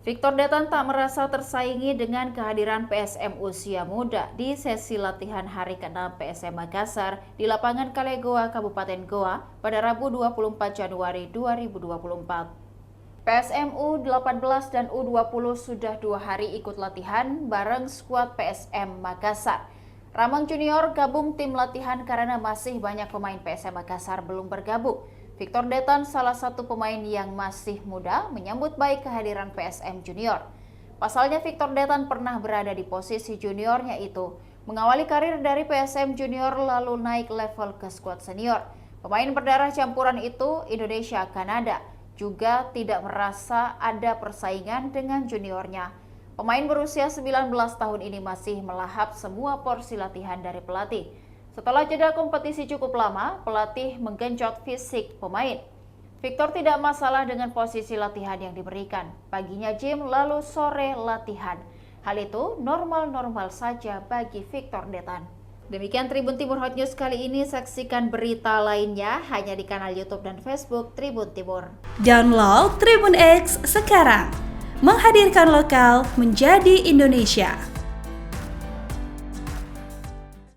Victor Detan tak merasa tersaingi dengan kehadiran PSM usia muda di sesi latihan hari ke-6 PSM Makassar di lapangan Kalegoa, Kabupaten Goa pada Rabu 24 Januari 2024. PSM U18 dan U20 sudah 2 hari ikut latihan bareng skuad PSM Makassar. Ramang Junior gabung tim latihan karena masih banyak pemain PSM Makassar belum bergabung. Victor Detan, salah satu pemain yang masih muda, menyambut baik kehadiran PSM Junior. Pasalnya Victor Detan pernah berada di posisi juniornya itu, mengawali karir dari PSM Junior lalu naik level ke skuad senior. Pemain berdarah campuran itu, Indonesia-Kanada, juga tidak merasa ada persaingan dengan juniornya. Pemain berusia 19 tahun ini masih melahap semua porsi latihan dari pelatih. Setelah jeda kompetisi cukup lama, pelatih menggenjot fisik pemain. Victor tidak masalah dengan posisi latihan yang diberikan. Paginya gym, lalu sore latihan. Hal itu normal-normal saja bagi Victor Detan. Demikian Tribun Timur Hot News kali ini. Saksikan berita lainnya hanya di kanal YouTube dan Facebook Tribun Timur. Download Tribun X sekarang. Menghadirkan lokal menjadi Indonesia.